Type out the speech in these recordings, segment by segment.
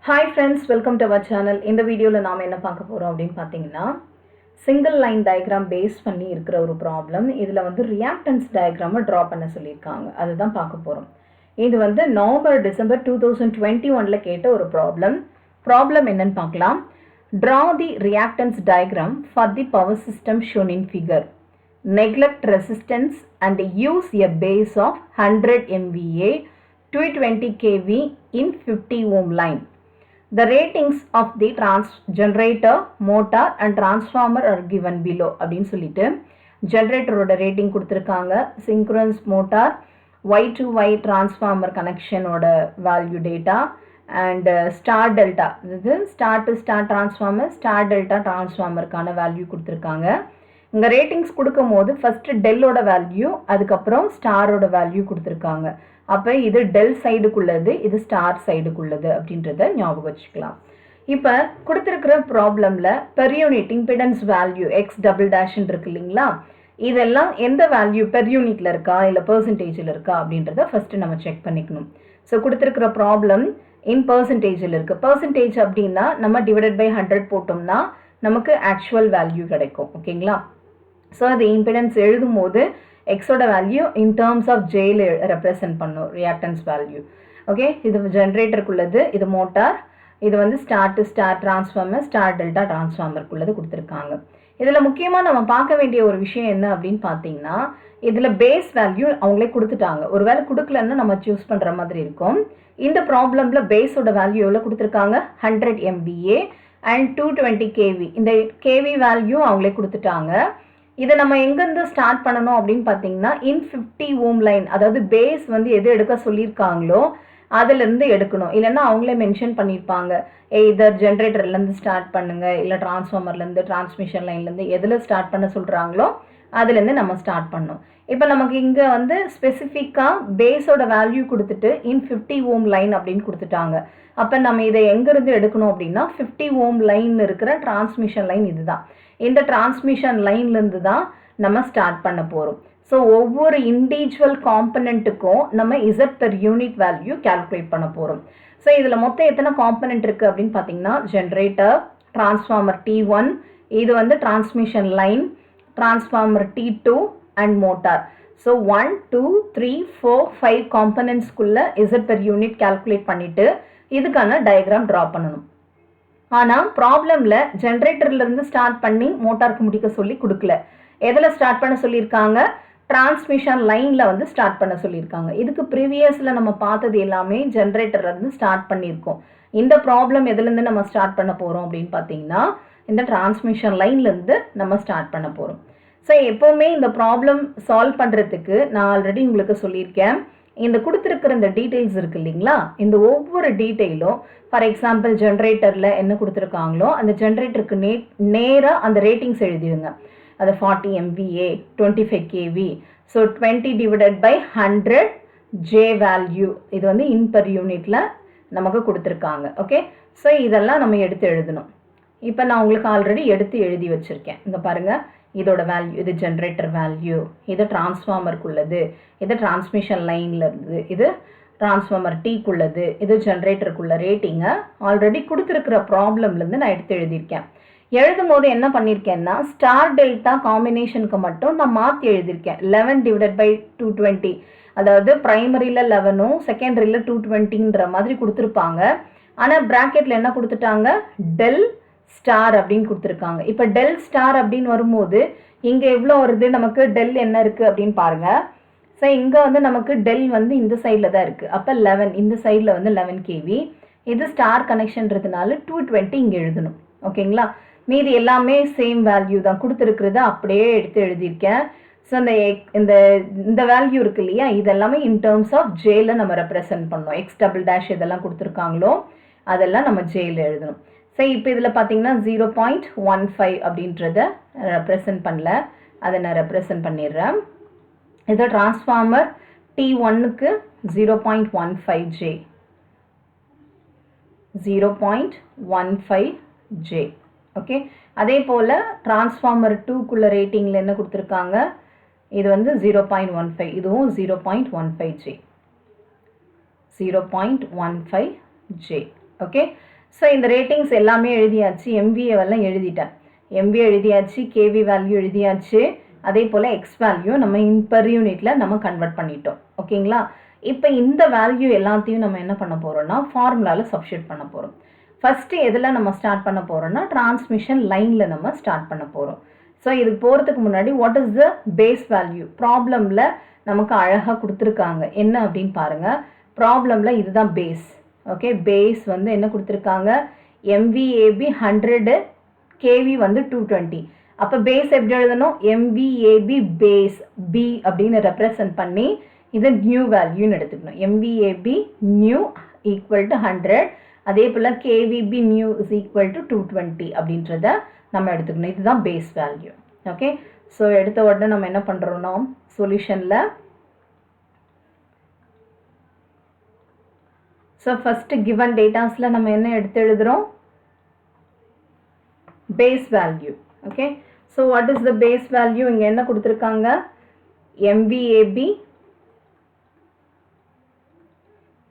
Hi friends, welcome to our channel. இந்த வீடியோல நாம என்ன பார்க்க போறோம் அப்படினு பாத்தீங்கன்னா single line diagram base பண்ணி இருக்கிற ஒரு problem. இதுல வந்து reactance diagram draw பண்ண சொல்லிருக்காங்க. அதுதான் பார்க்க போறோம். இது வந்து நவம்பர் டிசம்பர் 2021ல கேட்ட ஒரு problem. Problem என்னன்னு பார்க்கலாம். Draw the reactance diagram for the power system shown in figure. Neglect resistance and use a base of 100 MVA 220 kV in 50 ohm line. The ratings of the generator, motor and transformer are given below. அப்படின்னு சொல்லிட்டு ஜெனரேட்டரோட rating கொடுத்துருக்காங்க. Synchronous motor Y2Y transformer கனெக்ஷனோட value data and star delta, இது star to star transformer, star delta டிரான்ஸ்ஃபார்மருக்கான value கொடுத்துருக்காங்க. இங்கே ratings கொடுக்கும் போது ஃபஸ்ட்டு டெல்லோட வேல்யூ, அதுக்கப்புறம் ஸ்டாரோட வேல்யூ கொடுத்துருக்காங்க. அப்போ இது டெல் சைடுக்குள்ளது, இது ஸ்டார் சைடுக்குள்ளது அப்படின்றத ஞாபகம் வச்சுக்கலாம். இப்போ கொடுத்துருக்கிற ப்ராப்ளமில் per unit impedance value X double டேஷ்ன்னு இருக்கு இல்லைங்களா, இதெல்லாம் எந்த வேல்யூ பெர் யூனிட்டில் இருக்கா இல்லை பர்சன்டேஜில் இருக்கா அப்படின்றத ஃபஸ்ட்டு நம்ம செக் பண்ணிக்கணும். ஸோ கொடுத்துருக்கிற ப்ராப்ளம் இன் பர்சன்டேஜில் இருக்குது. பர்சன்டேஜ் அப்படின்னா நம்ம டிவைடட் பை 100 போட்டோம்னா நமக்கு ஆக்சுவல் வேல்யூ கிடைக்கும். ஓகேங்களா? ஸோ அது இம்பிடன்ஸ் எழுதும் போது எக்ஸோட வேல்யூ இன் டேர்ம்ஸ் ஆஃப் ஜேல ரெப்ரசன்ட் பண்ணும் ரியாக்டன்ஸ் வேல்யூ. ஓகே, இது ஜென்ரேட்டருக்குள்ளது, இது மோட்டார், இது வந்து star to star transformer, star delta டிரான்ஸ்ஃபார்மருக்குள்ளது கொடுத்துருக்காங்க. இதில் முக்கியமாக நம்ம பார்க்க வேண்டிய ஒரு விஷயம் என்ன அப்படின்னு பார்த்தீங்கன்னா, இதில் பேஸ் வேல்யூ அவங்களே கொடுத்துட்டாங்க. ஒரு வேளை கொடுக்கலன்னா நம்ம சூஸ் பண்ணுற மாதிரி இருக்கும். இந்த ப்ராப்ளமில் பேஸோட வேல்யூ எவ்வளோ கொடுத்துருக்காங்க, 100 MVA அண்ட் 220 kV. இந்த கேவி வேல்யூ அவங்களே கொடுத்துட்டாங்க. இதை நம்ம எங்கேருந்து ஸ்டார்ட் பண்ணணும் அப்படின்னு பார்த்தீங்கன்னா இன் 50 ஓம் லைன், அதாவது பேஸ் வந்து எது எடுக்க சொல்லியிருக்காங்களோ அதுலேருந்து எடுக்கணும். இல்லைன்னா அவங்களே மென்ஷன் பண்ணியிருப்பாங்க, இதர் ஜென்ரேட்டர்லேருந்து ஸ்டார்ட் பண்ணுங்கள், இல்லை டிரான்ஸ்ஃபார்மர்லேருந்து, டிரான்ஸ்மிஷன் லைன்லேருந்து எதில் ஸ்டார்ட் பண்ண சொல்கிறாங்களோ அதுலேருந்து நம்ம ஸ்டார்ட் பண்ணணும். இப்போ நமக்கு இங்கே வந்து ஸ்பெசிஃபிக்காக பேஸோட வேல்யூ கொடுத்துட்டு இன் 50 ஓம் லைன் அப்படின்னு கொடுத்துட்டாங்க. அப்போ நம்ம இதை எங்கேருந்து எடுக்கணும் அப்படின்னா 50 ஓம் லைன் இருக்கிற டிரான்ஸ்மிஷன் லைன் இதுதான். இந்த டிரான்ஸ்மிஷன் லைன்லேருந்து தான் நம்ம ஸ்டார்ட் பண்ண போகிறோம். ஸோ ஒவ்வொரு இண்டிவிஜுவல் காம்பனண்ட்டுக்கும் நம்ம Z per unit value calculate பண்ண போகிறோம். ஸோ இதில் மொத்தம் எத்தனை காம்பனண்ட் இருக்குது அப்படின்னு பார்த்தீங்கன்னா ஜென்ரேட்டர், டிரான்ஸ்ஃபார்மர் T1, இது வந்து transmission line, transformer T2 and motor. So 1 2 3 4 5 காம்பனண்ட்ஸ்குள்ளே இசட் பெர் யூனிட் கால்குலேட் பண்ணிவிட்டு இதுக்கான டயக்ராம் ட்ரா பண்ணணும். ஆனால் ப்ராப்ளமில் ஜென்ரேட்டர்லேருந்து ஸ்டார்ட் பண்ணி மோட்டாருக்கு முடிக்க சொல்லி கொடுக்கல. எதில் ஸ்டார்ட் பண்ண சொல்லியிருக்காங்க, டிரான்ஸ்மிஷன் லைனில் வந்து ஸ்டார்ட் பண்ண சொல்லியிருக்காங்க. இதுக்கு ப்ரீவியஸில் நம்ம பார்த்தது எல்லாமே ஜென்ரேட்டர்லேருந்து ஸ்டார்ட் பண்ணியிருக்கோம். இந்த ப்ராப்ளம் எதுலேருந்து நம்ம ஸ்டார்ட் பண்ண போகிறோம் அப்படின்னு பார்த்தீங்கன்னா இந்த டிரான்ஸ்மிஷன் லைன்லேருந்து நம்ம ஸ்டார்ட் பண்ண போகிறோம். ஸோ எப்போவுமே இந்த ப்ராப்ளம் சால்வ் பண்ணுறதுக்கு நான் ஆல்ரெடி உங்களுக்கு சொல்லியிருக்கேன், இந்த கொடுத்துருக்கிற இந்த டீட்டெயில்ஸ் இருக்குது இல்லைங்களா, இந்த ஒவ்வொரு டீட்டெயிலும் ஃபார் எக்ஸாம்பிள் ஜென்ரேட்டரில் என்ன கொடுத்துருக்காங்களோ அந்த ஜென்ரேட்டருக்கு நேராக அந்த ரேட்டிங்ஸ் எழுதிடுங்க. அது 40 MVA 25 kV. So 20 divided by 100 J value, இது வந்து இன் பெர் யூனிட்டில் நமக்கு கொடுத்துருக்காங்க. ஓகே, ஸோ இதெல்லாம் நம்ம எடுத்து எழுதணும். இப்போ நான் உங்களுக்கு ஆல்ரெடி எடுத்து எழுதி வச்சுருக்கேன். இங்கே பாருங்கள், இதோட வேல்யூ, இது ஜென்ரேட்டர் வேல்யூ, இது டிரான்ஸ்ஃபார்மருக்குள்ளது, இது டிரான்ஸ்மிஷன் லைனில் இருக்குது, இது டிரான்ஸ்ஃபார்மர் டீக்குள்ளது, இது ஜென்ரேட்டருக்குள்ள ரேட்டிங்கை ஆல்ரெடி கொடுத்துருக்கிற ப்ராப்ளம்லேருந்து நான் எடுத்து எழுதியிருக்கேன். எழுதும் போது என்ன பண்ணியிருக்கேன்னா ஸ்டார் டெல்டா காம்பினேஷனுக்கு மட்டும் நான் மாற்றி எழுதியிருக்கேன். 11 டிவைடட் பை 220, அதாவது ப்ரைமரியில் 11ம் செகண்டரியில் 220ன்ற மாதிரி கொடுத்துருப்பாங்க. ஆனால் ப்ராக்கெட்டில் என்ன கொடுத்துட்டாங்க, டெல் ஸ்டார் அப்படின்னு கொடுத்துருக்காங்க. இப்போ டெல் ஸ்டார் அப்படின்னு வரும்போது இங்கே எவ்வளோ வருது, நமக்கு டெல் என்ன இருக்குது அப்படின்னு பாருங்கள். ஸோ இங்கே வந்து நமக்கு டெல் வந்து இந்த சைடில் தான் இருக்குது. அப்போ 11, இந்த சைடில் வந்து 11 kV. இது ஸ்டார் கனெக்ஷன்றதுனால 220 இங்கே எழுதணும். ஓகேங்களா? மீதி எல்லாமே சேம் வேல்யூ தான் கொடுத்துருக்குறத அப்படியே எடுத்து எழுதியிருக்கேன். ஸோ இந்த இந்த வேல்யூ இருக்கு இல்லையா, இதெல்லாமே இன் டேர்ம்ஸ் ஆஃப் ஜேல நம்ம ரெப்ரசன்ட் பண்ணோம். எக்ஸ் டபுள் டேஷ் இதெல்லாம் கொடுத்துருக்காங்களோ அதெல்லாம் நம்ம ஜேல எழுதணும். ஸோ இப்போ இதில் பார்த்தீங்கன்னா 0.15 அப்படின்றத ரெப்ரசன்ட் பண்ணல, அதை நான் ரெப்ரசன்ட் பண்ணிடுறேன். இது டிரான்ஸ்ஃபார்மர் T1க்கு 0.15 J, 0.15 J. ஓகே, அதே போல் டிரான்ஸ்ஃபார்மர் 2க்குள்ள ரேட்டிங்கில் என்ன கொடுத்துருக்காங்க, இது வந்து 0.15, இதுவும் 0.15 J, 0.15 J. ஓகே, ஸோ இந்த ரேட்டிங்ஸ் எல்லாமே எழுதியாச்சு, MVA எல்லாம் எழுதிட்டேன். MVA எழுதியாச்சு, KV வேல்யூ எழுதியாச்சு, அதே போல் எக்ஸ் வேல்யூ நம்ம பர் யூனிட்டில் நம்ம கன்வெர்ட் பண்ணிட்டோம். ஓகேங்களா? இப்போ இந்த வேல்யூ எல்லாத்தையும் நம்ம என்ன பண்ண போகிறோம்னா ஃபார்முலாவில் சப்ஸ்டிட்யூட் பண்ண போகிறோம். ஃபஸ்ட்டு எதில் நம்ம ஸ்டார்ட் பண்ண போகிறோம்னா டிரான்ஸ்மிஷன் லைனில் நம்ம ஸ்டார்ட் பண்ண போகிறோம். ஸோ இதுக்கு போகிறதுக்கு முன்னாடி what is the base value ப்ராப்ளமில் நமக்கு அழகாக கொடுத்துருக்காங்க. என்ன அப்படின்னு பாருங்கள். ப்ராப்ளமில் இதுதான் பேஸ். ஓகே, பேஸ் வந்து என்ன கொடுத்துருக்காங்க, MVAB 100, KV வந்து 220. அப்போ பேஸ் எப்படி எழுதணும், MVAB பேஸ் B அப்படின்னு ரெப்ரசன்ட் பண்ணி இதை நியூ வேல்யூன்னு எடுத்துக்கணும். MVAB நியூ ஈக்குவல் டு 100, அதே போல் KVB new is equal to 220 அப்படின்றத நம்ம எடுத்துக்கணும். இதுதான் பேஸ் வேல்யூ. ஓகே, ஸோ எடுத்த உடனே நம்ம என்ன பண்ணுறோம்னா சொல்யூஷனில் ஸோ ஃபஸ்ட்டு கிவன் டேட்டாஸில் நம்ம என்ன எடுத்து எழுதுகிறோம், base value. Okay, so what is the base value, இங்கே என்ன கொடுத்துருக்காங்க, MVAB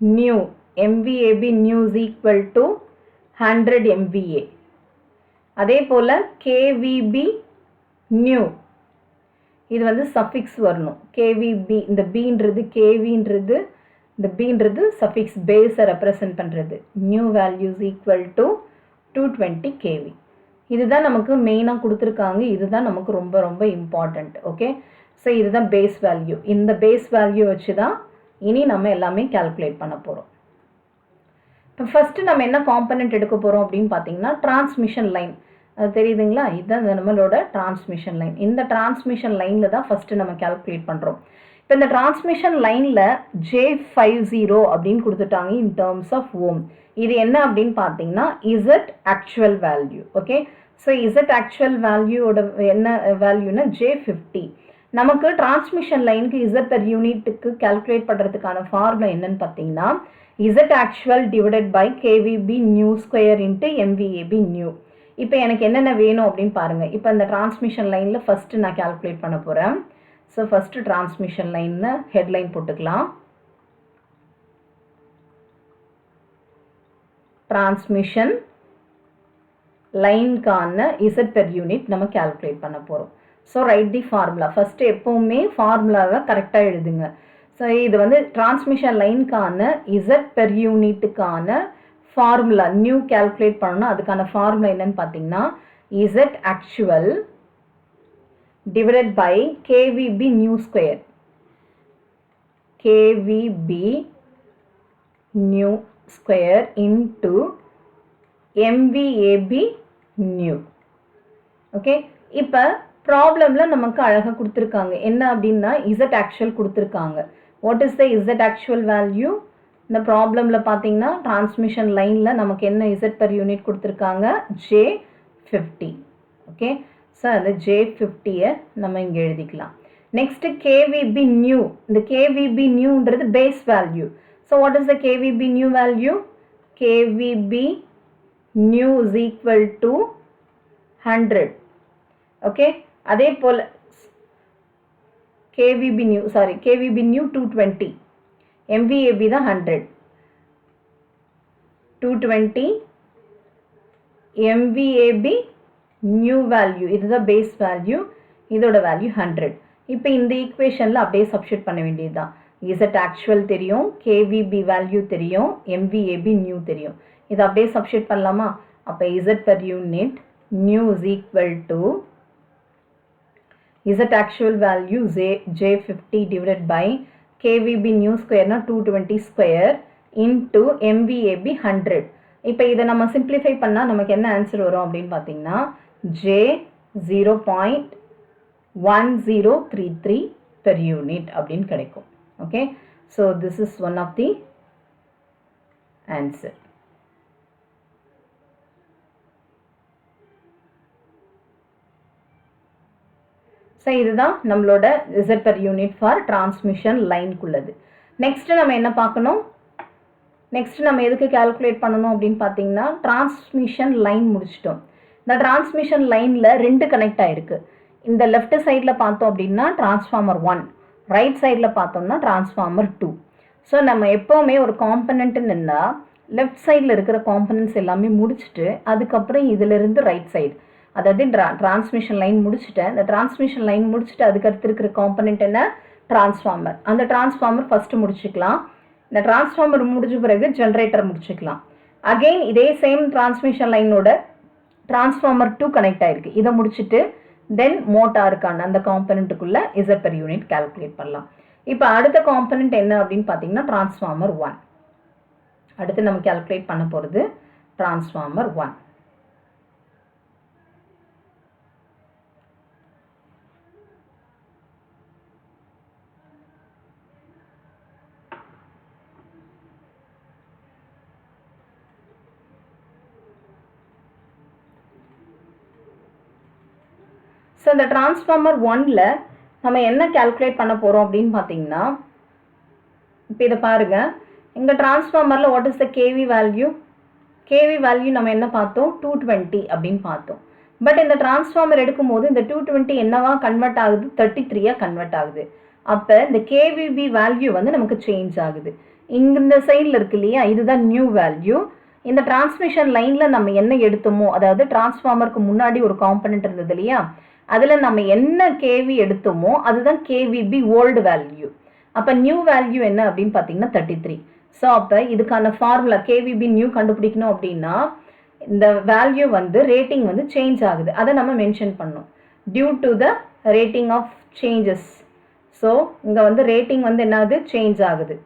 new, MVAB new is equal to 100 MVA. அதே போல் KVB நியூ, இது வந்து சஃபிக்ஸ் வரணும். KVB, இந்த Bன்றது KVன்றது, இந்த Bன்றது சஃபிக்ஸ் பேஸை ரெப்ரசன்ட் பண்ணுறது. New values equal to 220 KV. இதுதான் நமக்கு மெயினாக கொடுத்துருக்காங்க. இதுதான் நமக்கு ரொம்ப ரொம்ப இம்பார்ட்டண்ட். ஓகே, ஸோ இதுதான் பேஸ் வேல்யூ. இந்த பேஸ் வேல்யூ வச்சு தான் இனி நம்ம எல்லாமே கால்குலேட் பண்ண போகிறோம். இப்போ ஃபஸ்ட்டு நம்ம என்ன காம்பனண்ட் எடுக்க போகிறோம் அப்படின்னு பார்த்தீங்கன்னா டிரான்ஸ்மிஷன் லைன். அது தெரியுதுங்களா, இதுதான் நம்மளோட டிரான்ஸ்மிஷன் லைன். இந்த டிரான்ஸ்மிஷன் லைனில் தான் ஃபஸ்ட்டு நம்ம கால்குலேட் பண்ணுறோம். இப்போ இந்த டிரான்ஸ்மிஷன் லைனில் J50 அப்படின்னு கொடுத்துட்டாங்க இன் டேர்ம்ஸ் ஆஃப் ஓம். இது என்ன அப்படின்னு பார்த்தீங்கன்னா Z actual value. Okay, so Z actual வேல்யூவோட என்ன வேல்யூனா J50. நமக்கு டிரான்ஸ்மிஷன் லைனுக்கு இசட் பெர் யூனிட்டுக்கு கால்குலேட் பண்ணுறதுக்கான ஃபார்முலா என்னன்னு பார்த்தீங்கன்னா Z actual divided by KVB new square into MVAB new. இப்போ எனக்கு என்னென்ன வேணும் அப்படின்னு பாருங்கள். இப்போ இந்த டிரான்ஸ்மிஷன் லைனில் ஃபஸ்ட்டு நான் கால்குலேட் பண்ண போகிறேன். ஸோ ஃபஸ்ட்டு டிரான்ஸ்மிஷன் லைன்னு ஹெட்லைன் போட்டுக்கலாம். டிரான்ஸ்மிஷன் லைனுக்கான இசட் பெர் யூனிட் நம்ம கால்குலேட் பண்ண போகிறோம். So right the formula. First எப்போவுமே ஃபார்முலாவை கரெக்டாக எழுதுங்க. ஸோ இது வந்து டிரான்ஸ்மிஷன் லைனுக்கான இசட் பெர் யூனிட்டுக்கான ஃபார்முலா. நியூ கால்குலேட் பண்ணணும். அதுக்கான ஃபார்முலா என்னன்னு பார்த்தீங்கன்னா Z actual divided by KVB new square. KVB new square into MVAB new. Okay, இப்போ ப்ராப்ளமில் நமக்கு அழகாக கொடுத்துருக்காங்க. என்ன அப்படின்னா இசட் ஆக்சுவல் கொடுத்துருக்காங்க. What is the Z actual value? இந்த ப்ராப்ளமில் பார்த்தீங்கன்னா டிரான்ஸ்மிஷன் லைனில் நமக்கு என்ன இசட் பெர் யூனிட் கொடுத்துருக்காங்க, J50. ஓகே, ஸோ அந்த J50யை நம்ம இங்கே எழுதிக்கலாம். Next KVB new. இந்த KVB நியூன்றது base value. So what is the KVB new value? KVB new is equal to 100. Okay, அதே போல் KVB நியூ 220, MVAB தான் 100, 220 MVAB நியூ வேல்யூ, இதுதான் பேஸ் வேல்யூ, இதோட வேல்யூ 100. இப்போ இந்த ஈக்குவேஷனில் அப்படியே சப்ஸ்டிட்யூட் பண்ண வேண்டியது தான். இசட் ஆக்சுவல் தெரியும், KVB வேல்யூ தெரியும், MVAB நியூ தெரியும். இதை அப்படியே சப்ஸ்டிட்யூட் பண்ணலாமா? அப்போ Z per unit new is equal to Z actual value J50 divided by KVB new ஸ்கொயர்னா 220 ஸ்கொயர் இன்ட்டு MVAB 100. இப்போ இதை நம்ம சிம்பிளிஃபை பண்ணால் நமக்கு என்ன ஆன்சர் வரும் அப்படின்னு பார்த்தீங்கன்னா J0.1033 பெர் யூனிட் அப்படின்னு கிடைக்கும். Okay, so this is one of the answer. So இதுதான் நம்மளோட Z per unit for transmission லைனுக்குள்ளது. நெக்ஸ்ட்டு நம்ம என்ன பார்க்கணும், நெக்ஸ்ட் நம்ம எதுக்கு கால்குலேட் பண்ணணும் அப்படின்னு பார்த்தீங்கன்னா டிரான்ஸ்மிஷன் லைன் முடிச்சிட்டோம். இந்த டிரான்ஸ்மிஷன் லைனில் 2 கனெக்ட் ஆகிருக்கு. இந்த லெஃப்ட் சைடில் பார்த்தோம் அப்படின்னா டிரான்ஸ்ஃபார்மர் 1, ரைட் சைடில் பார்த்தோம்னா டிரான்ஸ்ஃபார்மர் 2. ஸோ நம்ம எப்போவுமே ஒரு காம்பனண்ட்டுன்னு இருந்தால் லெஃப்ட் சைடில் இருக்கிற காம்பனன்ட்ஸ் எல்லாமே முடிச்சுட்டு அதுக்கப்புறம் இதிலிருந்து ரைட் சைடு, அதாவது டிரான்ஸ்மிஷன் லைன் முடிச்சுட்டேன். இந்த டிரான்ஸ்மிஷன் லைன் முடிச்சுட்டு அதுக்கடுத்து இருக்கிற காம்பனன்ட் என்ன, டிரான்ஸ்ஃபார்மர். அந்த டிரான்ஸ்ஃபார்மர் ஃபஸ்ட்டு முடிச்சுக்கலாம். இந்த டிரான்ஸ்ஃபார்மர் முடிஞ்ச பிறகு ஜென்ரேட்டர் முடிச்சுக்கலாம். அகெயின் இதே சேம் டிரான்ஸ்மிஷன் லைனோட டிரான்ஸ்ஃபார்மர் 2 கனெக்ட் ஆயிருக்கு. இதை முடிச்சுட்டு தென் மோட்டாருக்கான அந்த காம்பனண்ட்டுக்குள்ள இசட் பெர் யூனிட் கால்குலேட் பண்ணலாம். இப்போ அடுத்த காம்பனண்ட் என்ன அப்படின்னு பார்த்தீங்கன்னா டிரான்ஸ்ஃபார்மர் 1. அடுத்து நம்ம கால்குலேட் பண்ண போகிறது டிரான்ஸ்ஃபார்மர் 1. ஸோ இந்த டிரான்ஸ்ஃபார்மர் 1ல் நம்ம என்ன கால்குலேட் பண்ண போகிறோம் அப்படின்னு பார்த்தீங்கன்னா, இப்போ இதை பாருங்கள். இங்கே டிரான்ஸ்ஃபார்மரில் what is the KV value? KV value நம்ம என்ன பார்த்தோம், 220 அப்படின்னு பார்த்தோம். பட் இந்த டிரான்ஸ்ஃபார்மர் எடுக்கும்போது இந்த 220 என்னவா கன்வெர்ட் ஆகுது, 33 கன்வெர்ட் ஆகுது. அப்போ இந்த கேவிபி வேல்யூ வந்து நமக்கு சேஞ்ச் ஆகுது. இந்த சைடில் இருக்கு இல்லையா, இதுதான் நியூ வேல்யூ. இந்த டிரான்ஸ்மிஷன் லைனில் நம்ம என்ன எடுத்தோமோ, அதாவது டிரான்ஸ்ஃபார்மருக்கு முன்னாடி ஒரு காம்பனண்ட் இருந்தது இல்லையா, அதில் நம்ம என்ன கேவி எடுத்தோமோ அதுதான் கேவிபி ஓல்டு வேல்யூ. அப்போ நியூ வேல்யூ என்ன அப்படின்னு பார்த்தீங்கன்னா 33. ஸோ அப்போ இதுக்கான ஃபார்முலா கேவிபி நியூ கண்டுபிடிக்கணும் அப்படின்னா இந்த வேல்யூ வந்து ரேட்டிங் வந்து சேஞ்ச் ஆகுது, அதை நம்ம மென்ஷன் பண்ணோம். Due to the rating of changes. So இங்கே வந்து ரேட்டிங் வந்து என்ன ஆகுது, சேஞ்ச் ஆகுது.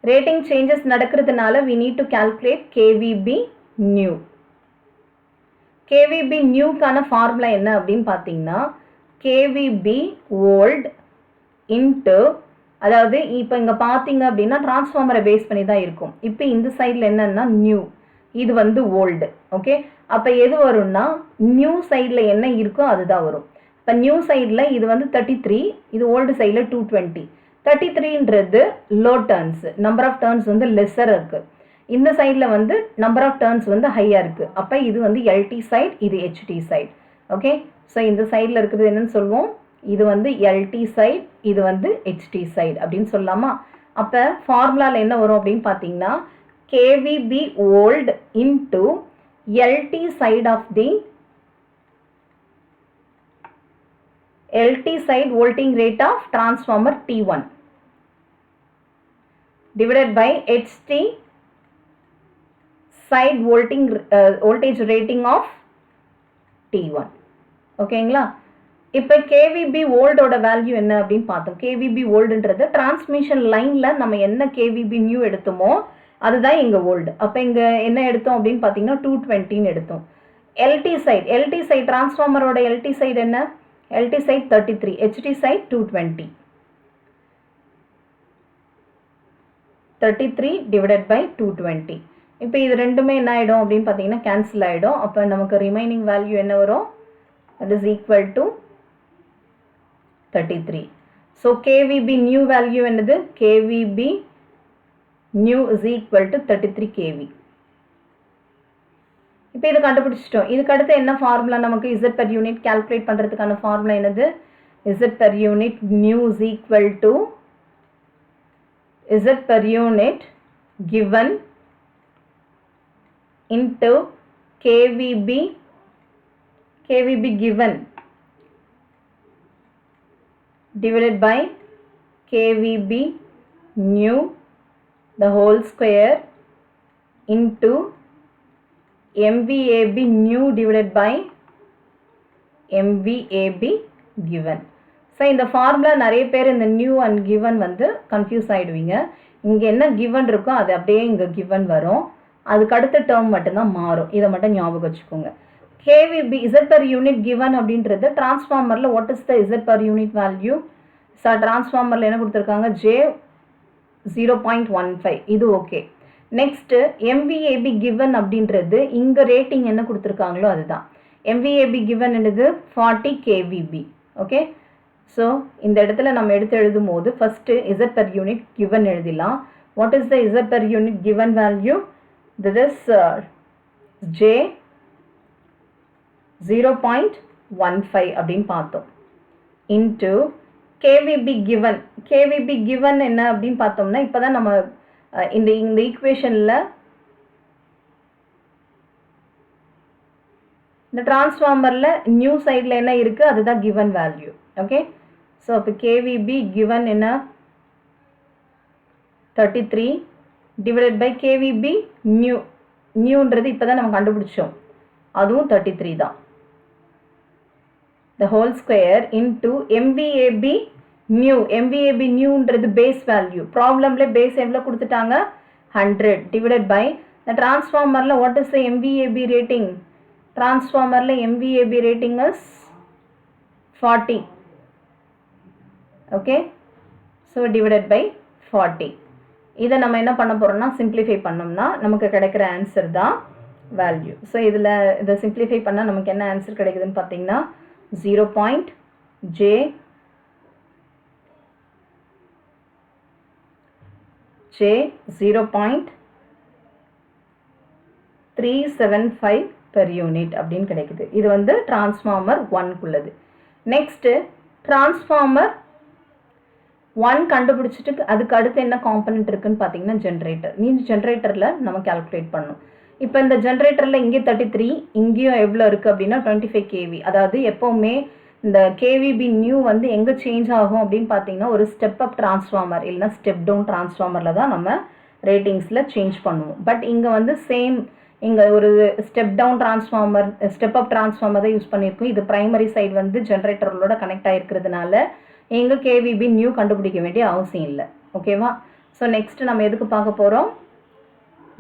ரேட்டிங் சேஞ்சஸ் நடக்கிறதுனால we need to calculate KVB new. KVB newக்கான ஃபார்முலா என்ன அப்படின்னு பார்த்தீங்கன்னா KVB old into, அதாவது இப்போ இங்கே பார்த்தீங்க அப்படின்னா டிரான்ஸ்ஃபார்மரை பேஸ் பண்ணி தான் இருக்கும். இப்போ இந்த சைடில் என்னன்னா நியூ, இது வந்து ஓல்டு. ஓகே, அப்போ எது வரும்னா நியூ சைடில் என்ன இருக்கோ அதுதான் வரும். இப்போ நியூ சைடில் இது வந்து 33, இது ஓல்டு சைடில் 220. 33ன்றது low turns, number of turns வந்து லெஸ்ஸர் இருக்குது. இந்த சைடில் வந்து நம்பர் ஆஃப் டர்ன்ஸ் வந்து ஹையாக இருக்குது. அப்போ இது வந்து எல்டி சைட், இது ஹெச்டி சைட். ஓகே, ஸோ இந்த சைடில் இருக்கிறது என்னன்னு சொல்லுவோம், இது வந்து எல்டி சைட், இது வந்து ஹெச்டி சைட் அப்படின்னு சொல்லலாமா. அப்போ ஃபார்முலாவில் என்ன வரும் அப்படின்னு பார்த்தீங்கன்னா KVB old into LT side of the LT side voltage rate of transformer T1 divided by HT side voltage rating of T1. ஓகேங்களா. இப்போ KVB ஓல்டோட வேல்யூ என்ன அப்படின்னு பார்த்தோம். KVB ஓல்டுன்றது டிரான்ஸ்மிஷன் லைனில் நம்ம என்ன KVB நியூ எடுத்தோமோ அதுதான் இங்கே ஓல்டு. அப்போ இங்கே என்ன எடுத்தோம் அப்படின்னு பார்த்தீங்கன்னா 220 எடுத்தோம். LT சைட் டிரான்ஸ்ஃபார்மரோட LT சைடு என்ன, LT side 33, HT side 220. 33 divided by 220. இப்போ இது ரெண்டுமே என்ன ஆகிடும் அப்படின்னு பார்த்தீங்கன்னா கேன்சல் ஆகிடும். அப்போ நமக்கு ரிமைனிங் வேல்யூ என்ன வரும், that is equal to 33. So KVB new value என்னது, KVB new is equal to 33 kV. இப்போ இது கண்டுபிடிச்சிட்டோம். இதுக்கு அடுத்து என்ன ஃபார்முலா, நமக்கு Z per unit கால்குலேட் பண்ணுறதுக்கான ஃபார்முலா என்னது, Z per unit new is equal to Z per unit given into KVB given divided by KVB new the whole square into MVAB new divided by MVAB given. So இந்த formula நிறைய பேர் இந்த new and given வந்து confuse ஆகிடுவீங்க. இங்கே என்ன given இருக்கோ அது அப்படியே இங்கே கிவன் வரும், அதுக்கு அடுத்த டேர்ம் மட்டும்தான் மாறும். இதை மட்டும் ஞாபகம் வச்சுக்கோங்க. KVB Z per unit given அப்படின்றது டிரான்ஸ்ஃபார்மரில் what is the Z per unit value. So டிரான்ஸ்ஃபார்மரில் என்ன கொடுத்துருக்காங்க, J 0.15, இது ஓகே. நெக்ஸ்ட்டு MVAB given அப்படின்றது இங்கே ரேட்டிங் என்ன கொடுத்துருக்காங்களோ அதுதான். MVAB given என்னது 40 KVB. ஓகே, ஸோ இந்த இடத்துல நம்ம எடுத்து எழுதும் போது first Z per unit given எழுதிடலாம். What is the Z per unit given value, this is J 0.15 அப்படின்னு பார்த்தோம். into KVB given. KVB given என்ன அப்படின்னு பார்த்தோம்னா இப்போதான் நம்ம இந்த ஈக்குவேஷனில் இந்த டிரான்ஸ்ஃபார்மரில் நியூ சைடில் என்ன இருக்குது அதுதான் கிவன் வேல்யூ. ஓகே, ஸோ இப்போ KVB given என்ன 33 டிவைடட் பை KVB நியூன்றது இப்போ தான் நம்ம கண்டுபிடிச்சோம், அதுவும் 33 தான். the whole square into MVAB new. MVAB newன்றது பேஸ் வேல்யூ. ப்ராப்ளம்ல பேஸ் எவ்வளோ கொடுத்துட்டாங்க 100 divided by the transformerல what is the MVAB rating? transformerல MVAB rating is 40. okay, so divided by 40. இதை நம்ம என்ன பண்ண போறோம்னா சிம்பிளிஃபை பண்ணோம்னா நமக்கு கிடைக்கிற ஆன்சர் தான் வேல்யூ. ஸோ இதில் இதை சிம்பிளிஃபை பண்ணால் நமக்கு என்ன ஆன்சர் கிடைக்குதுன்னு பார்த்தீங்கன்னா 0.375 per unit அப்படின்னு கிடைக்குது. இது வந்து டிரான்ஸ்ஃபார்மர் 1குள்ளது. நெக்ஸ்ட்டு டிரான்ஸ்ஃபார்மர் 1 கண்டுபிடிச்சிட்டு அதுக்கு அடுத்து என்ன காம்பனண்ட் இருக்குன்னு பார்த்தீங்கன்னா ஜென்ரேட்டர். இந்த ஜென்ரேட்டரில் நம்ம கால்குலேட் பண்ணணும். இப்போ இந்த ஜென்ரேட்டரில் இங்கே 33, இங்கேயும் எவ்வளோ இருக்குது அப்படின்னா 25 kV. அதாவது எப்போவுமே இந்த KVB நியூ வந்து எங்கே சேஞ்ச் ஆகும் அப்படின்னு பார்த்தீங்கன்னா ஒரு ஸ்டெப் அப் டிரான்ஸ்ஃபார்மர் இல்லைனா ஸ்டெப் டவுன் டிரான்ஸ்ஃபார்மரில் தான் நம்ம ரேட்டிங்ஸில் சேஞ்ச் பண்ணுவோம். பட் இங்கே வந்து சேம், இங்கே ஒரு step down transformer step up transformer தான் யூஸ் பண்ணியிருக்கோம். இது ப்ரைமரி சைடு வந்து ஜென்ரேட்டரோட கனெக்ட் ஆகிருக்கிறதுனால எங்கே KVB நியூ கண்டுபிடிக்க வேண்டிய அவசியம் இல்லை. ஓகேவா? ஸோ நெக்ஸ்ட் நம்ம எதுக்கு பார்க்க போகிறோம்?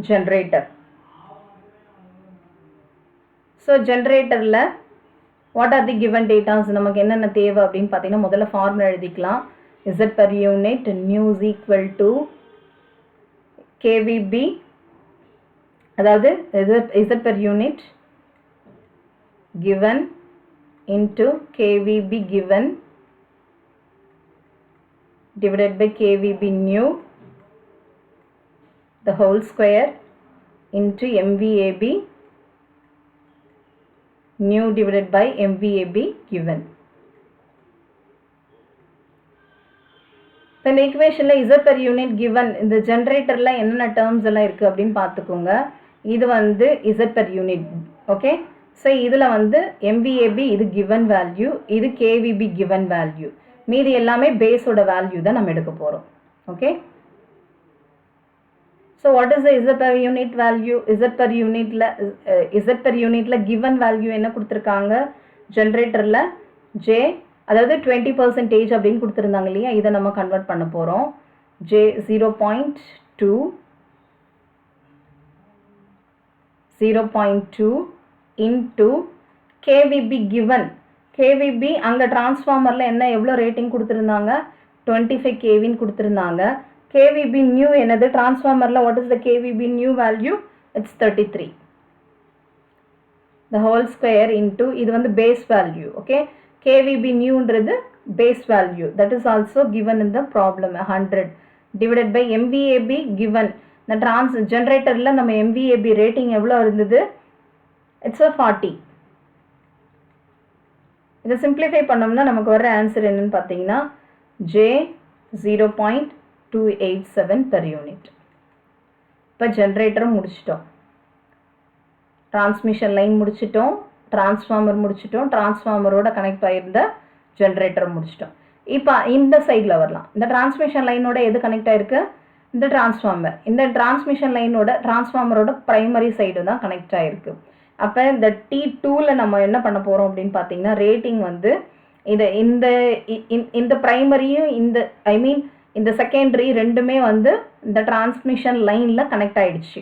ஜென்ரேட்டர். ஸோ ஜென்ரேட்டரில் what are the given datas, நமக்கு என்னென்ன தேவை அப்படின்னு பார்த்தீங்கன்னா முதல்ல ஃபார்முலா எழுதிக்கலாம். Z per unit new is equal to KVB, அதாவது Z per unit given into KVB given divided by KVB new the whole square into MVAB new divided by MVAB given. இப்போ இந்த ஈக்குவேஷனில் Z per unit given இந்த ஜென்ரேட்டரில் என்னென்ன terms எல்லாம் இருக்குது அப்படின்னு பார்த்துக்கோங்க. இது வந்து Z per unit. Okay, so இதில் வந்து MVAB இது given வேல்யூ, இது KVB given வேல்யூ, மீதி எல்லாமே பேஸோட வேல்யூ தான் நம்ம எடுக்க போகிறோம். Okay, so what is the Z per unit value? Z per unitல given value என்ன கொடுத்துருக்காங்க? ஜென்ரேட்டரில் J, அதாவது 20% அப்படின்னு கொடுத்துருந்தாங்க இல்லையா, இதை நம்ம கன்வெர்ட் பண்ண போகிறோம். J 0.2 into KVB given. KVB அங்கே டிரான்ஸ்ஃபார்மரில் என்ன எவ்வளோ ரேட்டிங் கொடுத்துருந்தாங்க? 25 kVன்னு கொடுத்துருந்தாங்க. KVB நியூ என்னது டிரான்ஸ்ஃபார்மரில்? What is the KVB new value? It's 33. the whole square into இது வந்து பேஸ் வேல்யூ. ஓகே, KVB நியூன்றது base value, that is also given in the problem 100 divided by MVAB given. இந்த ஜென்ரேட்டரில் நம்ம MVAB rating எவ்வளோ இருந்தது? It's 40. இதை simplify பண்ணோம்னா நமக்கு வர ஆன்சர் என்னன்னு பார்த்தீங்கன்னா J 0.287 per unit. இப்போ ஜென்ரேட்டரும் முடிச்சிட்டோம், டிரான்ஸ்மிஷன் லைன் முடிச்சிட்டோம், டிரான்ஸ்ஃபார்மர் முடிச்சிட்டோம், டிரான்ஸ்ஃபார்மரோட கனெக்ட் ஆகிருந்த ஜென்ரேட்டர் முடிச்சிட்டோம். இப்போ இந்த சைடில் வரலாம். இந்த டிரான்ஸ்மிஷன் லைனோட எது கனெக்ட் ஆகிருக்கு? இந்த டிரான்ஸ்ஃபார்மர். இந்த டிரான்ஸ்மிஷன் லைனோட டிரான்ஸ்ஃபார்மரோட ப்ரைமரி சைடு தான் கனெக்ட் ஆகிருக்கு. அப்போ இந்த T2ல் நம்ம என்ன பண்ண போகிறோம் அப்படின்னு பார்த்தீங்கன்னா ரேட்டிங் வந்து இந்த ப்ரைமரியும் இந்த செகண்டரி ரெண்டுமே வந்து இந்த டிரான்ஸ்மிஷன் லைனில் கனெக்ட் ஆகிடுச்சு.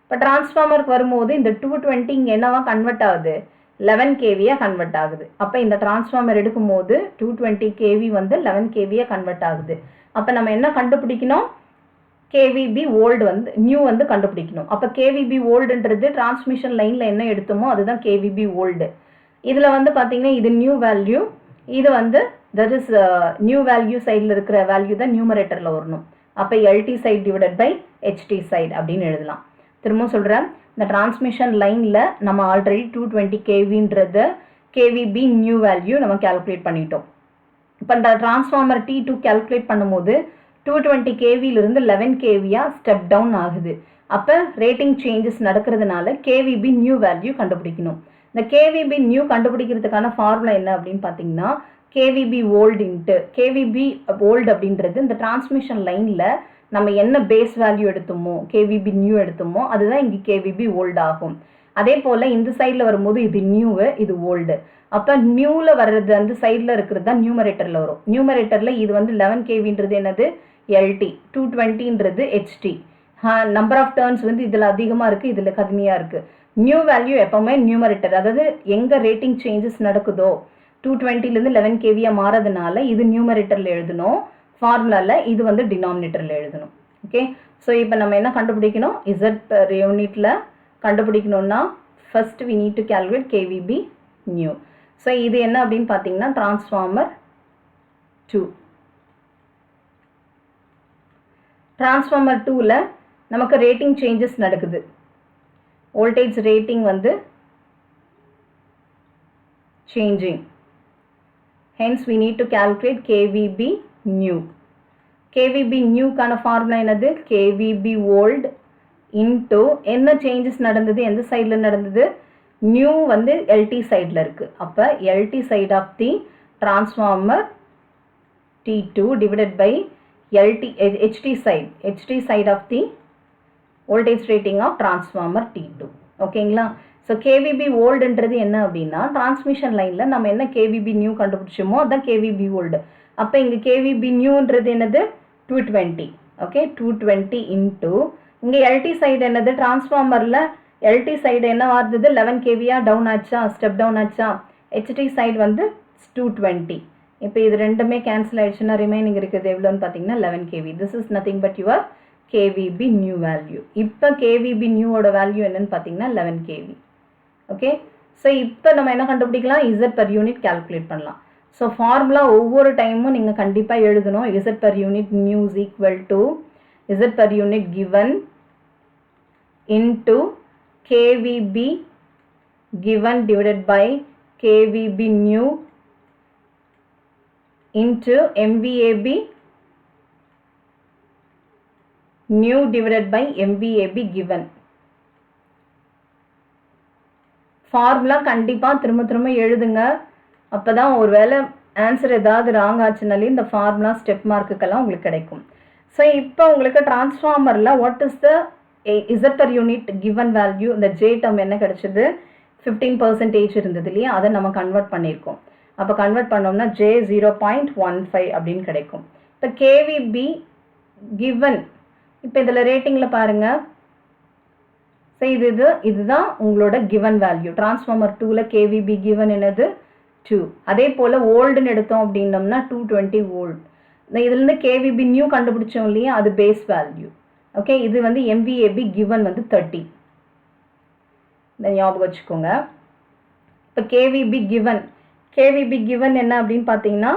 இப்போ டிரான்ஸ்ஃபார்மருக்கு வரும்போது இந்த 220 இங்கே என்னவா கன்வெர்ட் ஆகுது? 11 kVயாக கன்வெர்ட் ஆகுது. அப்போ இந்த டிரான்ஸ்ஃபார்மர் எடுக்கும்போது 220 kV வந்து 11 kVயாக கன்வெர்ட் ஆகுது. அப்போ நம்ம என்ன கண்டுபிடிக்கணும்? KVB ஓல்டு வந்து நியூ வந்து கண்டுபிடிக்கணும். அப்போ KVB ஓல்டுன்றது டிரான்ஸ்மிஷன் லைனில் என்ன எடுத்தோமோ அதுதான் KVB ஓல்டு. இதில் வந்து பார்த்தீங்கன்னா இது நியூ வேல்யூ, இது வந்து தட் இஸ் நியூ வேல்யூ சைடில் இருக்கிற வேல்யூ தான் நியூமரேட்டரில் வரணும். அப்போ LT side divided by HT side அப்படின்னு எழுதலாம். திரும்ப சொல்கிறேன், இந்த டிரான்ஸ்மிஷன் லைனில் நம்ம ஆல்ரெடி 220 kVன்றது KVB நியூ வேல்யூ நம்ம கால்குலேட் பண்ணிட்டோம். இப்போ இந்த டிரான்ஸ்ஃபார்மர் T2 கால்குலேட் பண்ணும்போது 220 kVலிருந்து 11 kVயா ஸ்டெப் டவுன் ஆகுது. அப்போ ரேட்டிங் சேஞ்சஸ் நடக்கிறதுனால KVB நியூ வேல்யூ கண்டுபிடிக்கணும். இந்த KVB நியூ கண்டுபிடிக்கிறதுக்கான ஃபார்முலா என்ன அப்படின்னு பார்த்தீங்கன்னா KVB old into KVB old அப்படின்றது இந்த டிரான்ஸ்மிஷன் லைனில் நம்ம என்ன பேஸ் வேல்யூ எடுத்தோமோ KVB நியூ எடுத்தோமோ அதுதான் இங்கே KVB ஓல்டு ஆகும். அதே போல் இந்த சைடில் வரும்போது இது நியூவு, இது ஓல்டு. அப்போ நியூவில் வர்றது அந்த சைடில் இருக்கிறது தான் நியூமரேட்டரில் வரும். நியூமரேட்டரில் இது வந்து 11 kVன்றது என்னது LT, 220ன்றது HT. நம்பர் ஆஃப் டர்ன்ஸ் வந்து இதில் அதிகமாக இருக்குது, இதில் கம்மியாக இருக்குது. நியூ வேல்யூ எப்போவுமே நியூமரேட்டர், அதாவது எங்கே ரேட்டிங் சேஞ்சஸ் நடக்குதோ 220லேருந்து 11 kVயாக மாறதுனால இது நியூமரேட்டரில் எழுதணும். ஃபார்முலாவில் இது வந்து டினாமினேட்டரில் எழுதணும். ஓகே, ஸோ இப்போ நம்ம என்ன கண்டுபிடிக்கணும்? Z per யூனிட்டில் கண்டுபிடிக்கணும்னா first we need to calculate KVB new. So இது என்ன அப்படின்னு பார்த்தீங்கன்னா டிரான்ஸ்ஃபார்மர் 2. டிரான்ஸ்ஃபார்மர் 2ல் நமக்கு ரேட்டிங் சேஞ்சஸ் நடக்குது. வோல்டேஜ் ரேட்டிங் வந்து changing. Hence we need to calculate KVB new. KVB new கான ஃபார்முலா என்னது? KVB old into என்ன சேஞ்சஸ் நடந்தது, எந்த சைடில் நடந்தது? நியூ வந்து LT சைடில் இருக்குது. அப்போ LT side of the transformer T2 divided by HT side of the voltage rating of transformer T2. ஓகேங்களா? ஸோ KVB ஓல்டுன்றது என்ன அப்படின்னா டிரான்ஸ்மிஷன் லைனில் நம்ம என்ன KVB நியூ கண்டுபிடிச்சோமோ அதுதான் KVB ஓல்டு. அப்போ இங்கே KVB நியூன்றது என்னது? 220. ஓகே, 220 இன்ட்டு இங்கே LT சைடு என்னது? டிரான்ஸ்ஃபார்மரில் LT சைடு என்ன வருது? 11 kVயா டவுன் ஆச்சா, ஸ்டெப் டவுன் ஆச்சா? HT சைடு வந்து 220. இப்போ இது ரெண்டுமே கேன்சல் ஆயிடுச்சுன்னா ரிமைனிங் இருக்குது எவ்வளோன்னு பார்த்தீங்கன்னா 11 kV. This is nothing but your KVB new value. இப்போ KVB நியூவோட வேல்யூ என்னன்னு பார்த்தீங்கன்னா 11 kV. ஓகே, ஸோ இப்போ நம்ம என்ன கண்டுபிடிக்கலாம்? Z per யூனிட் கால்குலேட் பண்ணலாம். ஸோ ஃபார்முலா ஒவ்வொரு டைமும் நீங்கள் கண்டிப்பாக எழுதணும். Z per unit new is equal to Z per unit given into KVB given divided by KVB new into MVAB new divided by MVAB given. Formula கண்டிப்பாக திரும்ப எழுதுங்க. அப்போ தான் ஒரு வேளை ஆன்சர் ஏதாவது ராங் ஆச்சுனாலே இந்த ஃபார்முலா ஸ்டெப் மார்க்குக்கெல்லாம் உங்களுக்கு கிடைக்கும். ஸோ இப்போ உங்களுக்கு டிரான்ஸ்ஃபார்மரில் what is the Z per unit given value, இந்த J டேர்ம் என்ன கிடைச்சது? 15% இருந்தது இல்லையா, அதை நம்ம கன்வெர்ட் பண்ணியிருக்கோம். அப்போ கன்வெர்ட் பண்ணோம்னா J 0.15 அப்படின்னு கிடைக்கும். இப்போ KVB கிவன், இப்போ இதில் ரேட்டிங்கில் பாருங்கள். ஸோ இதுதான் உங்களோட கிவன் வேல்யூ. டிரான்ஸ்ஃபார்மர் 2ல் KVB கிவன் என்னது? 2. அதே போல் ஓல்டுன்னு எடுத்தோம் அப்படின்னோம்னா 220 ஓல்டு. இதுலேருந்து KVB நியூ கண்டுபிடிச்சோம் இல்லையா, அது பேஸ் வேல்யூ. ஓகே, இது வந்து MVAB கிவன் வந்து 30. இந்த ஞாபகம் வச்சுக்கோங்க. இப்போ KVB கிவன் என்ன அப்படின்னு பார்த்தீங்கன்னா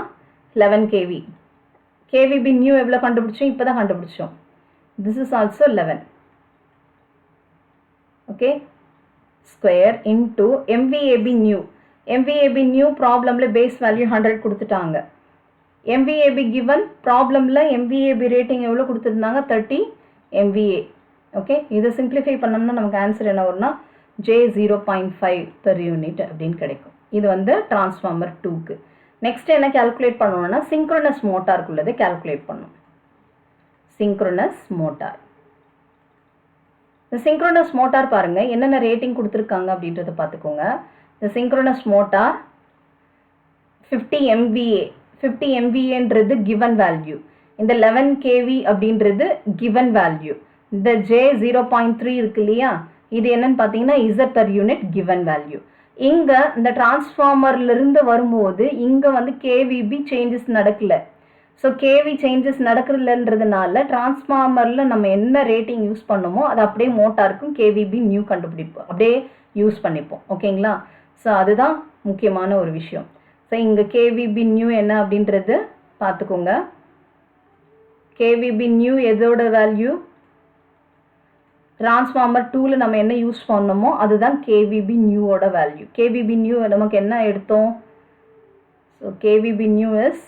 11 kV. KVB நியூ எவ்வளோ கண்டுபிடிச்சோம்? இப்போ தான் கண்டுபிடிச்சோம். This is also 11. Okay, square into MVAB new ப்ராப்ளமில் பேஸ் வேல்யூ 100 கொடுத்துட்டாங்க. MVAB கிவன் ப்ராப்ளமில் MVAB ரேட்டிங் எவ்வளோ கொடுத்துருந்தாங்க? 30 MVA. ஓகே, இதை சிம்பிளிஃபை பண்ணோம்னா நமக்கு ஆன்சர் என்ன வரும்னா J 0.5 per யூனிட் அப்படின்னு கிடைக்கும். இது வந்து டிரான்ஸ்ஃபார்மர் 2க்கு. நெக்ஸ்ட் என்ன கால்குலேட் பண்ணணும்னா சிங்க்ரோனஸ் மோட்டாருக்குள்ளதை கால்குலேட் பண்ணணும். சிங்க்ரோனஸ் மோட்டார், இந்த சிங்க்ரோனஸ் மோட்டார் பாருங்கள் என்னென்ன ரேட்டிங் கொடுத்துருக்காங்க அப்படின்றத பார்த்துக்கோங்க. இந்த சிங்க்ரோனஸ் மோட்டார் 50 MVA, 50 MVAன்றது கிவன் வேல்யூ. இந்த 11 kV அப்படின்றது கிவன் வேல்யூ. இந்த J 0.3 இருக்கு இல்லையா, இது என்னன்னு பார்த்தீங்கன்னா Z per unit given value. இங்கே இந்த டிரான்ஸ்ஃபார்மர்லேருந்து வரும்போது இங்கே வந்து KVB சேஞ்சஸ் நடக்கல. ஸோ KV சேஞ்சஸ் நடக்கிறதுன்றதுனால டிரான்ஸ்ஃபார்மரில் நம்ம என்ன ரேட்டிங் யூஸ் பண்ணோமோ அது அப்படியே மோட்டாருக்கும் KVB நியூ கண்டுபிடிப்போம், அப்படியே யூஸ் பண்ணிப்போம். ஓகேங்களா? ஸோ அதுதான் முக்கியமான ஒரு விஷயம். ஸோ இங்கே KVB நியூ என்ன அப்படின்றது பார்த்துக்கோங்க. KVB நியூ எதோட வேல்யூ? டிரான்ஸ்ஃபார்மர் 2ல் நம்ம என்ன யூஸ் பண்ணோமோ அதுதான் KVB நியூவோட வேல்யூ. KVB நியூ நமக்கு என்ன எடுத்தோம்? So KVB new is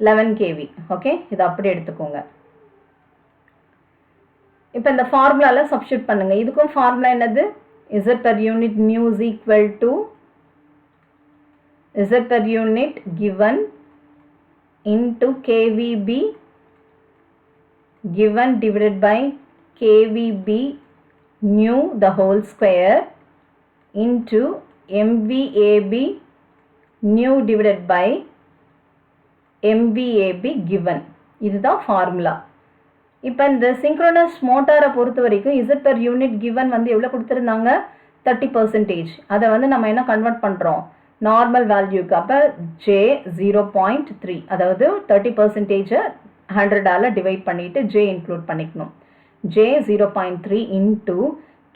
11 kV. Okay, இது அப்படியே எடுத்துக்கோங்க. இப்போ இந்த ஃபார்முலால சப்ஸ்டிட்யூட் பண்ணுங்க. இதுக்கும் ஃபார்முலா என்னது? Z per unit mu is equal to Z per unit given into KVB given divided by KVB mu the whole square into MVAB mu divided by MVAB given. இதுதான் formula. இப்போ இந்த synchronous மோட்டாரை பொறுத்த வரைக்கும் Z per unit given வந்து எவ்வளோ கொடுத்துருந்தாங்க? 30%. அதை வந்து நம்ம என்ன கன்வெர்ட் பண்ணுறோம்? நார்மல் வேல்யூக்கு. அப்போ J 0.3, அதாவது 30% 100ஆல் டிவைட் பண்ணிவிட்டு J இன்க்ளூட் பண்ணிக்கணும். J 0.3 இன்ட்டு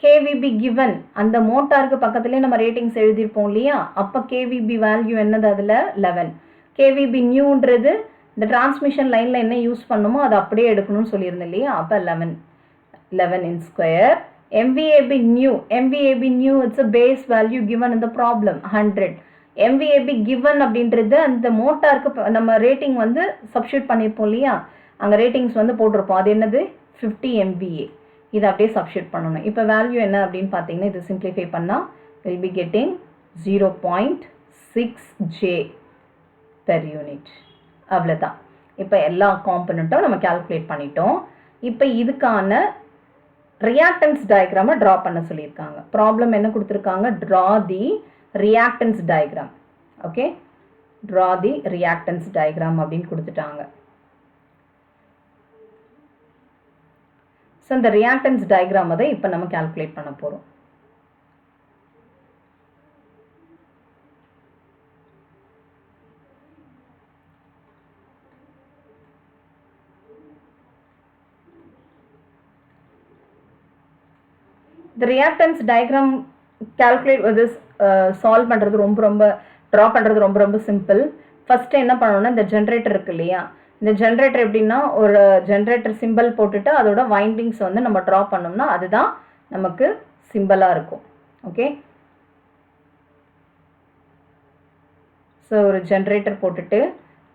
KVB given, அந்த மோட்டாருக்கு பக்கத்துலேயே நம்ம ரேட்டிங்ஸ் எழுதியிருப்போம் இல்லையா? அப்போ KVB வேல்யூ என்னது? அதில் 11. KVB நியூன்றது இந்த டிரான்ஸ்மிஷன் லைனில் என்ன யூஸ் பண்ணுமோ அதை அப்படியே எடுக்கணும்னு சொல்லியிருந்தேன் இல்லையா? அப்போ 11 in square. MVAB new, it's a base value given in the problem, 100. MVAB given அப்படின்றது அந்த மோட்டாருக்கு நம்ம ரேட்டிங் வந்து சப்ஸ்டிட்யூட் பண்ணியிருப்போம் இல்லையா? அங்கே ரேட்டிங்ஸ் வந்து போட்டிருப்போம். அது என்னது? 50 MVA. இதை அப்படியே சப்ஸ்டிட்யூட் பண்ணணும். இப்போ வேல்யூ என்ன அப்படின்னு பார்த்தீங்கன்னா, இது சிம்பிளிஃபை பண்ணால் will be getting 0.6 J per unit. அவ்வளோதான். இப்போ எல்லா காம்பனண்ட்டும் நம்ம கால்குலேட் பண்ணிட்டோம். இப்போ இதுக்கான ரியாக்டன்ஸ் டயக்ராமை ட்ரா பண்ண சொல்லியிருக்காங்க. ப்ராப்ளம் என்ன கொடுத்துருக்காங்க? ட்ரா தி ரியாக்டன்ஸ் டயக்ராம். ஓகே, ட்ரா தி ரியாக்டன்ஸ் டயக்ராம் அப்படின்னு கொடுத்துட்டாங்க. ஸோ இந்த ரியாக்டன்ஸ் டயக்ராம் அதை இப்போ நம்ம கால்குலேட் பண்ண போகிறோம். இந்த ரியாக்டன்ஸ் டயக்ராம் சால்வ் பண்ணுறது ட்ரா பண்ணுறது ரொம்ப சிம்பிள். ஃபஸ்ட்டு என்ன பண்ணணும்னா, இந்த ஜென்ரேட்டர் இருக்கு இல்லையா? இந்த ஜென்ரேட்டர் எப்படின்னா, ஒரு ஜென்ரேட்டர் சிம்பிள் போட்டுட்டு அதோட வைண்டிங்ஸ் வந்து நம்ம ட்ரா பண்ணோம்னா அதுதான் நமக்கு சிம்பிளாக இருக்கும். ஓகே, ஸோ ஒரு ஜென்ரேட்டர் போட்டுட்டு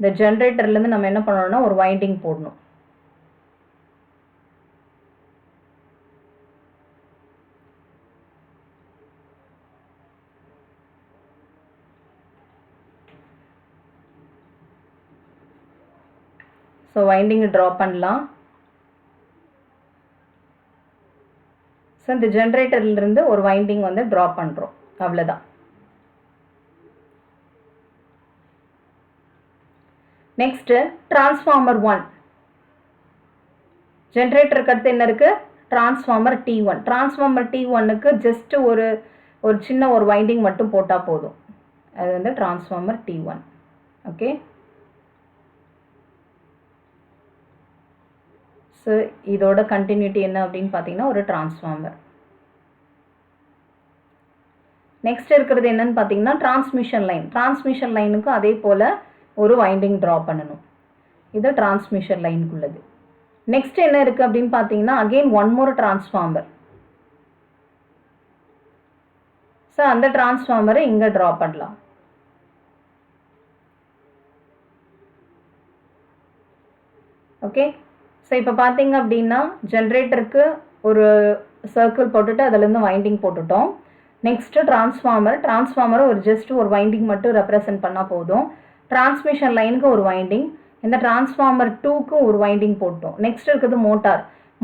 இந்த ஜென்ரேட்டர்லேருந்து நம்ம என்ன பண்ணணும்னா ஒரு வைண்டிங் போடணும். ஸோ வைண்டிங் ட்ரா பண்ணலாம். ஸோ இந்த ஜென்ரேட்டர்லேருந்து ஒரு வைண்டிங் வந்து ட்ரா பண்ணுறோம். அவ்வளோதான். Next transformer 1. ஜென்ரேட்டருக்கு அடுத்து என்ன இருக்குது? Transformer T1. டிரான்ஸ்ஃபார்மர் T1க்கு ஜஸ்ட் ஒரு சின்ன ஒரு வைண்டிங் மட்டும் போட்டால் போதும். அது வந்து டிரான்ஸ்ஃபார்மர் T1. ஓகே, ஸோ இதோட கண்டினியூட்டி என்ன அப்படின்னு பார்த்தீங்கன்னா ஒரு டிரான்ஸ்ஃபார்மர். நெக்ஸ்ட் இருக்கிறது என்னன்னு பார்த்தீங்கன்னா டிரான்ஸ்மிஷன் லைன். டிரான்ஸ்மிஷன் லைனுக்கும் அதே போல் ஒரு வைண்டிங் ட்ரா பண்ணணும். இது டிரான்ஸ்மிஷன் லைனுக்குள்ளது. நெக்ஸ்ட் என்ன இருக்குது அப்படின்னு பார்த்தீங்கன்னா again one more transformer. So அந்த டிரான்ஸ்ஃபார்மரை இங்கே ட்ரா பண்ணலாம். ஓகே, ஸோ இப்போ பார்த்தீங்க அப்படின்னா ஜென்ரேட்டருக்கு ஒரு சர்க்கிள் போட்டுட்டு அதுலேருந்து வைண்டிங் போட்டுட்டோம். நெக்ஸ்ட்டு டிரான்ஸ்ஃபார்மரை ஜஸ்ட் ஒரு வைண்டிங் மட்டும் ரெப்ரசன்ட் பண்ணால் போதும். டிரான்ஸ்மிஷன் லைனுக்கு ஒரு வைண்டிங், இந்த டிரான்ஸ்ஃபார்மர் 2க்கு ஒரு வைண்டிங் போட்டோம். நெக்ஸ்ட் இருக்குது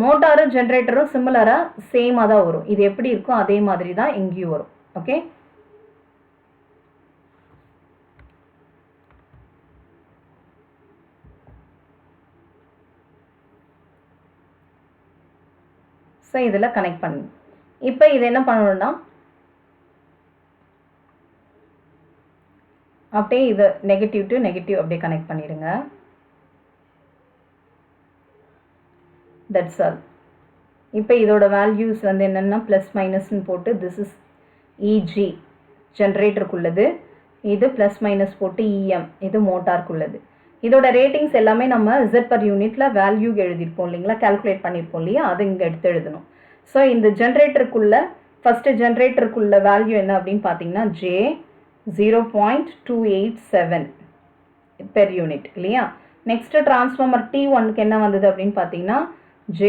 மோட்டாரும் ஜென்ரேட்டரும் சிமிலராக சேமாக தான் வரும். இது எப்படி இருக்கும் அதே மாதிரி தான் இங்கேயும் வரும். ஓகே, ஸோ இதில் கனெக்ட் பண்ணு. இப்போ இது என்ன பண்ணணும்னா அப்படியே இது நெகட்டிவ் டு நெகட்டிவ் அப்படியே கனெக்ட் பண்ணிடுங்க. That's all. இப்போ இதோட வேல்யூஸ் வந்து என்னென்னா ப்ளஸ் மைனஸ்ன்னு போட்டு திஸ் இஸ் இஜி ஜென்ரேட்டருக்குள்ளது, இது ப்ளஸ் மைனஸ் போட்டு இஎம் இது மோட்டாருக்குள்ளது. இதோட ரேட்டிங்ஸ் எல்லாமே நம்ம Z per யூனிட்டில் வேல்யூ எழுதியிருப்போம் இல்லைங்களா? கால்குலேட் பண்ணியிருப்போம் இல்லையா? அது இங்கே எடுத்து எழுதணும். ஸோ இந்த ஜென்ரேட்டருக்குள்ள ஃபஸ்ட்டு ஜென்ரேட்டருக்குள்ள வேல்யூ என்ன அப்படின்னு பார்த்தீங்கன்னா J 0.287 பெர் யூனிட் இல்லையா? நெக்ஸ்ட்டு டிரான்ஸ்ஃபார்மர் T1க்கு என்ன வந்தது அப்படின்னு பார்த்தீங்கன்னா J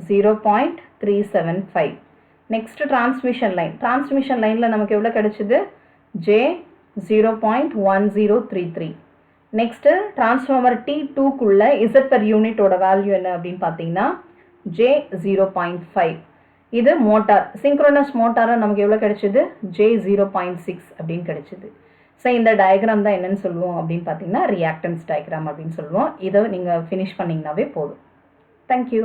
0.375. நெக்ஸ்ட்டு டிரான்ஸ்மிஷன் லைனில் நமக்கு எவ்வளோ கிடைச்சிது J 0.1033. நெக்ஸ்ட்டு டிரான்ஸ்ஃபார்மர் T2க்குள்ள Z per யூனிட்டோட வேல்யூ என்ன அப்படின்னு பார்த்தீங்கன்னா J 0.5. இது மோட்டார் சிங்க்ரோனஸ் மோட்டாரை நமக்கு எவ்வளோ கிடைச்சிது J 0.6 அப்படின்னு கிடைச்சிது. ஸோ இந்த டயக்ராம் தான் என்னன்னு சொல்லுவோம் அப்படின்னு பார்த்தீங்கன்னா ரியாக்டன்ஸ் டயக்ராம் அப்படின்னு சொல்லுவோம். இதை நீங்கள் ஃபினிஷ் பண்ணிங்கனாவே போதும். தேங்க்யூ.